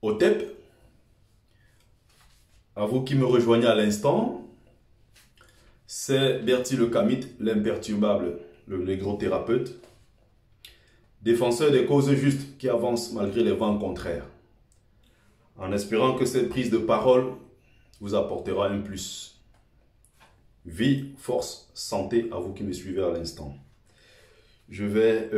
Otep, à vous qui me rejoignez à l'instant, c'est Bertie le Kamite, l'imperturbable, le négrothérapeute, défenseur des causes justes qui avancent malgré les vents contraires, en espérant que cette prise de parole vous apportera un plus. Vie, force, santé à vous qui me suivez à l'instant. Je vais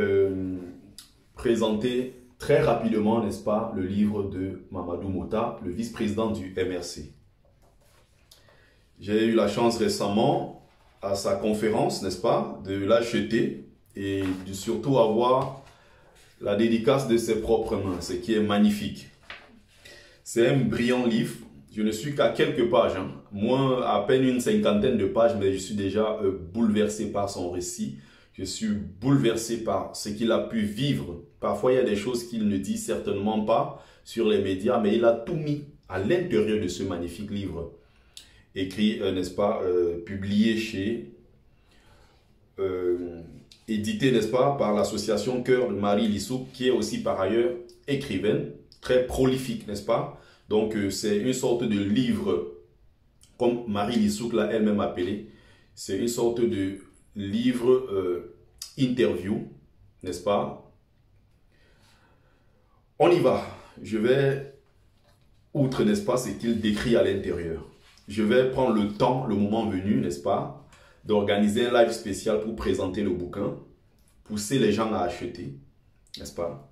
présenter très rapidement, n'est-ce pas, le livre de Mamadou Mota, le vice-président du MRC. J'ai eu la chance récemment, à sa conférence, n'est-ce pas, de l'acheter et de surtout avoir la dédicace de ses propres mains, ce qui est magnifique. C'est un brillant livre. Je ne suis qu'à quelques pages, moins à peine une cinquantaine de pages, mais je suis déjà bouleversé par son récit. Je suis bouleversé par ce qu'il a pu vivre. Parfois, il y a des choses qu'il ne dit certainement pas sur les médias, mais il a tout mis à l'intérieur de ce magnifique livre. Écrit, n'est-ce pas, publié chez, édité, n'est-ce pas, par l'association Cœur de Marie Lissouk, qui est aussi par ailleurs écrivaine, très prolifique, n'est-ce pas? Donc, c'est une sorte de livre, comme Marie Lissouk l'a elle-même appelé, c'est une sorte de livre interview, n'est-ce pas? On y va. Je vais, outre, n'est-ce pas, ce qu'il décrit à l'intérieur. Je vais prendre le temps, le moment venu, n'est-ce pas, d'organiser un live spécial pour présenter le bouquin, pousser les gens à acheter, n'est-ce pas?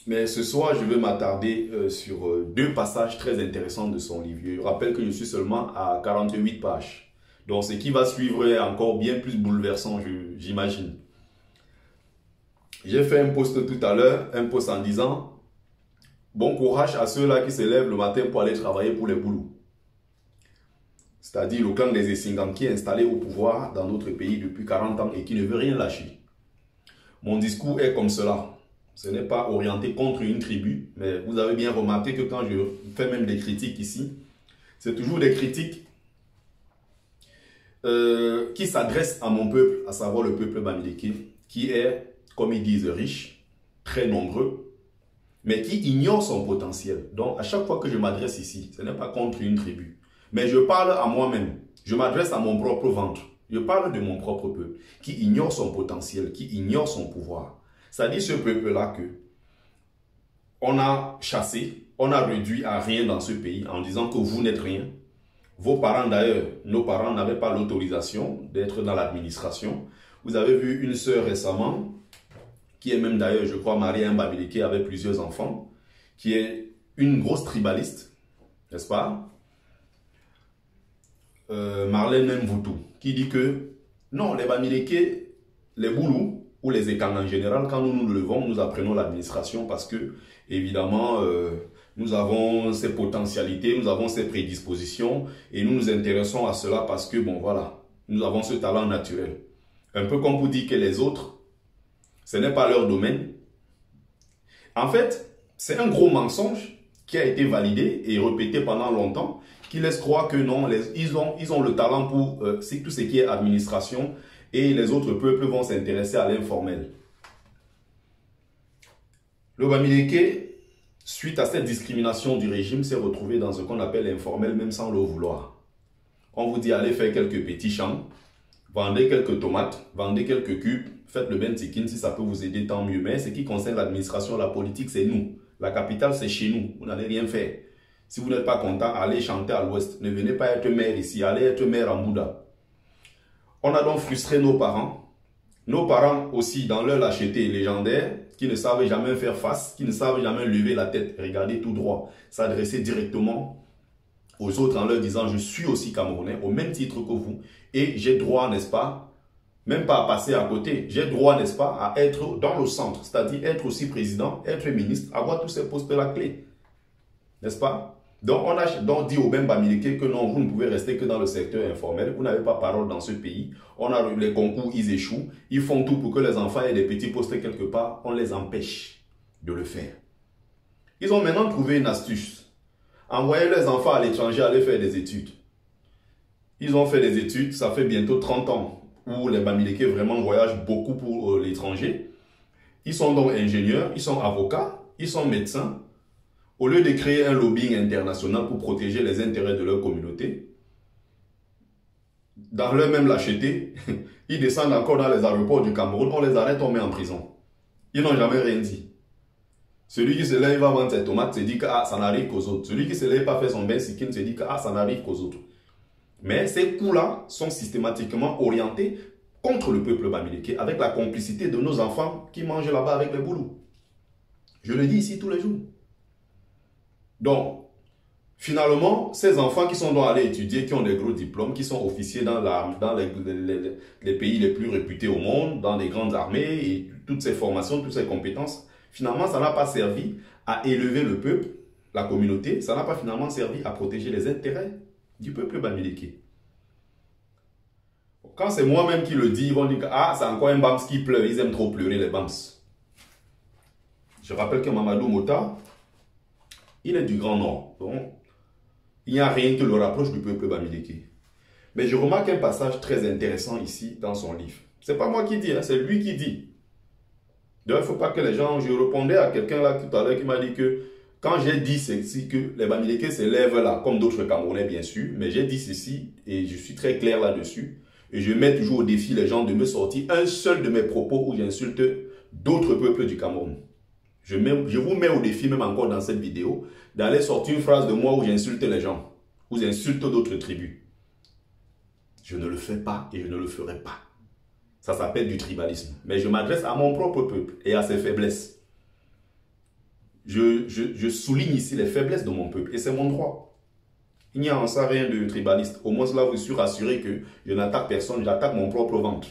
Mais ce soir, je vais m'attarder sur deux passages très intéressants de son livre. Je rappelle que je suis seulement à 48 pages. Donc, ce qui va suivre est encore bien plus bouleversant, j'imagine. J'ai fait un post tout à l'heure, un post en disant « Bon courage à ceux-là qui se lèvent le matin pour aller travailler pour les boulous. » C'est-à-dire le clan des Essingam qui est installé au pouvoir dans notre pays depuis 40 ans et qui ne veut rien lâcher. Mon discours est comme cela. Ce n'est pas orienté contre une tribu, mais vous avez bien remarqué que quand je fais même des critiques ici, c'est toujours des critiques qui s'adressent à mon peuple, à savoir le peuple bamileke, qui est, comme ils disent, riche, très nombreux, mais qui ignore son potentiel. Donc, à chaque fois que je m'adresse ici, ce n'est pas contre une tribu, mais je parle à moi-même. Je m'adresse à mon propre ventre. Je parle de mon propre peuple, qui ignore son potentiel, qui ignore son pouvoir. C'est-à-dire ce peuple-là que on a chassé, on a réduit à rien dans ce pays en disant que vous n'êtes rien. Vos parents d'ailleurs, nos parents n'avaient pas l'autorisation d'être dans l'administration. Vous avez vu une sœur récemment, qui est même d'ailleurs, je crois, mariée à un Bamileke avec plusieurs enfants, qui est une grosse tribaliste, n'est-ce pas? Marlène Mvoutou, qui dit que non, les Bamileke, les Boulous, ou les Ekang en général, quand nous nous levons, nous apprenons l'administration parce que, évidemment, nous avons ces potentialités, nous avons ces prédispositions et nous nous intéressons à cela parce que, bon, voilà, nous avons ce talent naturel. Un peu comme vous dites que les autres, ce n'est pas leur domaine. En fait, c'est un gros mensonge qui a été validé et répété pendant longtemps, qui laisse croire que non, ils ont le talent pour tout ce qui est administration, et les autres peuples vont s'intéresser à l'informel. Le Bamileke, suite à cette discrimination du régime, s'est retrouvé dans ce qu'on appelle l'informel, même sans le vouloir. On vous dit, allez faire quelques petits champs, vendez quelques tomates, vendez quelques cubes, faites le bentikin si ça peut vous aider, tant mieux. Mais ce qui concerne l'administration, la politique, c'est nous. La capitale, c'est chez nous. Vous n'allez rien faire. Si vous n'êtes pas content, allez chanter à l'ouest. Ne venez pas être maire ici, allez être maire en Bouddha. On a donc frustré nos parents. Nos parents aussi, dans leur lâcheté légendaire, qui ne savent jamais faire face, qui ne savent jamais lever la tête, regarder tout droit, s'adresser directement aux autres en leur disant « Je suis aussi Camerounais, au même titre que vous, et j'ai droit, n'est-ce pas, même pas à passer à côté, j'ai droit, n'est-ce pas, à être dans le centre, c'est-à-dire être aussi président, être ministre, avoir tous ces postes à la clé. » N'est-ce pas? Donc, on a donc dit au même Bamileke que non, vous ne pouvez rester que dans le secteur informel. Vous n'avez pas parole dans ce pays. On a les concours, ils échouent. Ils font tout pour que les enfants aient des petits postes quelque part. On les empêche de le faire. Ils ont maintenant trouvé une astuce. Envoyer les enfants à l'étranger aller faire des études. Ils ont fait des études, ça fait bientôt 30 ans où les Bamileke vraiment voyagent beaucoup pour l'étranger. Ils sont donc ingénieurs, ils sont avocats. ils sont médecins. Au lieu de créer un lobbying international pour protéger les intérêts de leur communauté, dans leur même lâcheté, ils descendent encore dans les aéroports du Cameroun, on les arrête, on met en prison. Ils n'ont jamais rien dit. Celui qui se lève, il va vendre ses tomates, se dit que ah, ça n'arrive qu'aux autres. Celui qui se lève, pas fait son bain sikkim, se dit que ah, ça n'arrive qu'aux autres. Mais ces coups-là sont systématiquement orientés contre le peuple bamileke, avec la complicité de nos enfants qui mangent là-bas avec les boulous. Je le dis ici tous les jours. Donc, finalement, ces enfants qui sont allés étudier, qui ont des gros diplômes, qui sont officiers dans les pays les plus réputés au monde, dans les grandes armées, et toutes ces formations, toutes ces compétences, finalement, ça n'a pas servi à élever le peuple, la communauté, ça n'a pas finalement servi à protéger les intérêts du peuple bamileke. Quand c'est moi-même qui le dis, ils vont dire que ah, c'est encore un Bams qui pleure, ils aiment trop pleurer les Bams. Je rappelle que Mamadou Mota, il est du Grand Nord, donc il n'y a rien qui le rapproche du peuple bamileke. Mais je remarque un passage très intéressant ici dans son livre. C'est pas moi qui dis, hein, c'est lui qui dit. Donc il ne faut pas que les gens... Je répondais à quelqu'un là tout à l'heure qui m'a dit que quand j'ai dit ceci, que les bamileke se lèvent là, comme d'autres Camerounais bien sûr, mais j'ai dit ceci et je suis très clair là-dessus. Et je mets toujours au défi les gens de me sortir un seul de mes propos où j'insulte d'autres peuples du Cameroun. Je vous mets au défi, même encore dans cette vidéo, d'aller sortir une phrase de moi où j'insulte les gens, où j'insulte d'autres tribus. Je ne le fais pas et je ne le ferai pas. Ça s'appelle du tribalisme. Mais je m'adresse à mon propre peuple et à ses faiblesses. Je souligne ici les faiblesses de mon peuple et c'est mon droit. Il n'y a en ça rien de tribaliste. Au moins là, vous suis rassuré que je n'attaque personne, j'attaque mon propre ventre.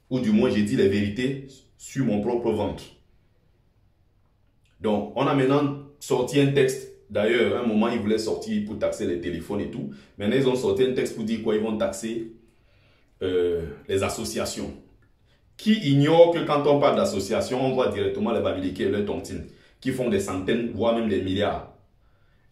Ou du moins, j'ai dit les vérités sur mon propre ventre. Donc, on a maintenant sorti un texte. D'ailleurs, à un moment, ils voulaient sortir pour taxer les téléphones et tout. Maintenant, ils ont sorti un texte pour dire quoi? Ils vont taxer les associations. Qui ignore que quand on parle d'associations, on voit directement les bamileke et leurs tontines, qui font des centaines, voire même des milliards.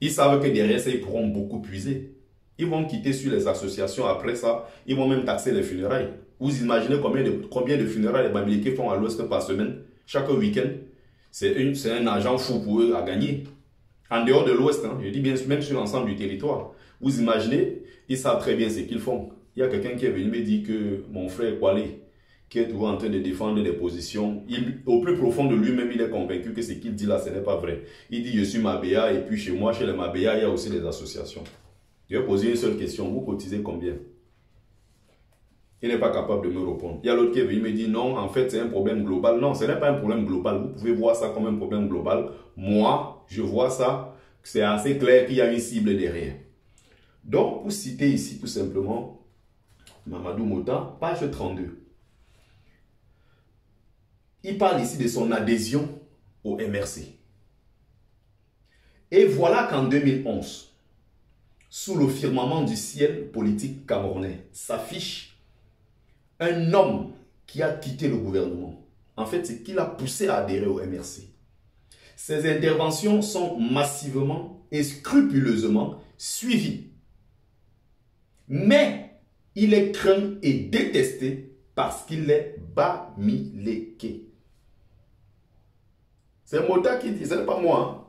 Ils savent que derrière ça, ils pourront beaucoup puiser. Ils vont quitter sur les associations. Après ça, ils vont même taxer les funérailles. Vous imaginez combien de funérailles les bamileke font à l'ouest par semaine, chaque week-end? C'est un argent fou pour eux à gagner. En dehors de l'ouest, hein, je dis bien même sur l'ensemble du territoire. Vous imaginez, ils savent très bien ce qu'ils font. Il y a quelqu'un qui est venu me dire que mon frère Kwale, qui est toujours en train de défendre des positions, au plus profond de lui-même, il est convaincu que ce qu'il dit là, ce n'est pas vrai. Il dit, je suis Mabéa, et puis chez moi, chez les Mabéa, il y a aussi des associations. Je vais poser une seule question, vous cotisez combien? Il n'est pas capable de me répondre. Il y a l'autre qui est venu me dire, non, en fait, c'est un problème global. Non, ce n'est pas un problème global. Vous pouvez voir ça comme un problème global. Moi, je vois ça, c'est assez clair qu'il y a une cible derrière. Donc, pour citer ici, tout simplement, Mamadou Mota, page 32. Il parle ici de son adhésion au MRC. Et voilà qu'en 2011, sous le firmament du ciel politique camerounais, s'affiche un homme qui a quitté le gouvernement. En fait, c'est qu'il a poussé à adhérer au MRC. Ses interventions sont massivement et scrupuleusement suivies. Mais il est craint et détesté parce qu'il est bamileke. C'est Mota qui dit, ce n'est pas moi. Hein.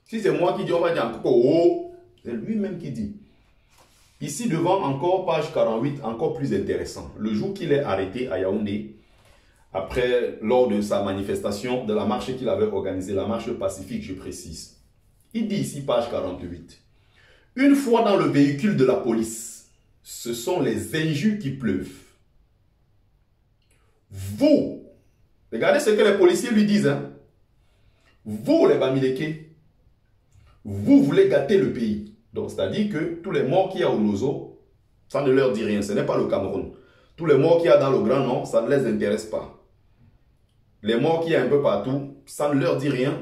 Si c'est moi qui dis, on va dire encore, oh, c'est lui-même qui dit. Ici devant, encore page 48, encore plus intéressant. Le jour qu'il est arrêté à Yaoundé, lors de sa manifestation, de la marche qu'il avait organisée, la marche pacifique, je précise. Il dit ici, page 48. Une fois dans le véhicule de la police, ce sont les injures qui pleuvent. Vous, regardez ce que les policiers lui disent. Hein? Vous, les bamileke, vous voulez gâter le pays. Donc, c'est-à-dire que tous les morts qu'il y a au Nozo, ça ne leur dit rien. Ce n'est pas le Cameroun. Tous les morts qu'il y a dans le Grand Nord, ça ne les intéresse pas. Les morts qu'il y a un peu partout, ça ne leur dit rien.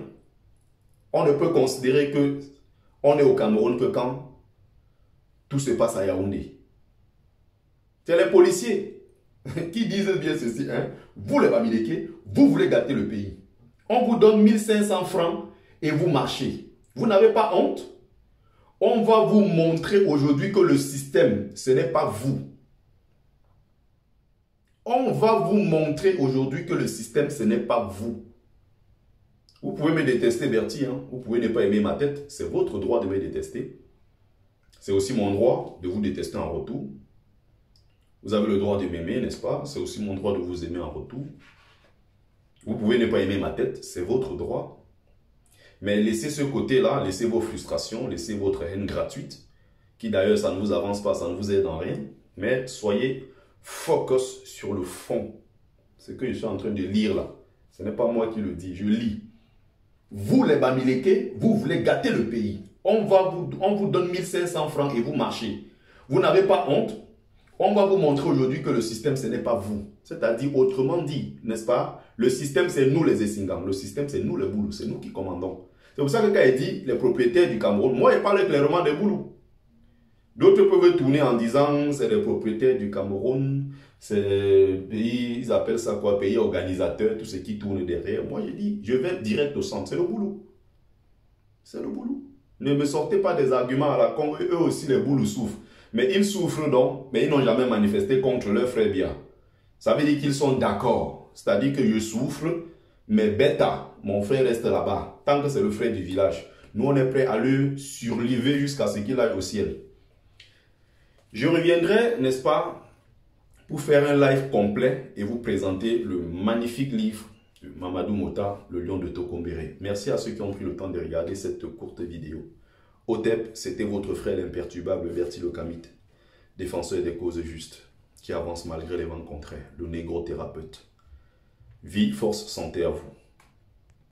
On ne peut considérer que on est au Cameroun que quand tout se passe à Yaoundé. C'est les policiers qui disent bien ceci. Hein? Vous, les bamileke, vous voulez gâter le pays. On vous donne 1500 francs et vous marchez. Vous n'avez pas honte? On va vous montrer aujourd'hui que le système, ce n'est pas vous. On va vous montrer aujourd'hui que le système, ce n'est pas vous. Vous pouvez me détester, Bertie, hein? Vous pouvez ne pas aimer ma tête. C'est votre droit de me détester. C'est aussi mon droit de vous détester en retour. Vous avez le droit de m'aimer, n'est-ce pas? C'est aussi mon droit de vous aimer en retour. Vous pouvez ne pas aimer ma tête, c'est votre droit. Mais laissez ce côté-là, laissez vos frustrations, laissez votre haine gratuite, qui d'ailleurs, ça ne vous avance pas, ça ne vous aide en rien. Mais soyez focus sur le fond. Ce que je suis en train de lire là, ce n'est pas moi qui le dis, je lis. Vous, les Bamileke, vous voulez gâter le pays. On vous donne 1500 francs et vous marchez. Vous n'avez pas honte. On va vous montrer aujourd'hui que le système, ce n'est pas vous. C'est-à-dire, autrement dit, n'est-ce pas? Le système, c'est nous les Essingans. Le système, c'est nous les Boulous. C'est nous qui commandons. C'est pour ça que quand il dit les propriétaires du Cameroun, moi, il parle clairement des Boulous. D'autres peuvent tourner en disant c'est les propriétaires du Cameroun, c'est pays, ils appellent ça quoi, pays organisateur, tout ce qui tourne derrière. Moi, je dis, je vais direct au centre, c'est le boulot. C'est le boulot. Ne me sortez pas des arguments à la con, eux aussi les boulous souffrent. Mais ils souffrent donc, mais ils n'ont jamais manifesté contre leur frère bien. Ça veut dire qu'ils sont d'accord. C'est-à-dire que je souffre, mais bêta, mon frère reste là-bas. Tant que c'est le frère du village. Nous, on est prêt à le surlever jusqu'à ce qu'il aille au ciel. Je reviendrai, n'est-ce pas, pour faire un live complet et vous présenter le magnifique livre de Mamadou Mota, Le Lion de Tokombéré. Merci à ceux qui ont pris le temps de regarder cette courte vidéo. Otep, c'était votre frère l'imperturbable Bertie Le Kamit, défenseur des causes justes, qui avance malgré les vents contraires, le négro thérapeute. Vie, force, santé à vous.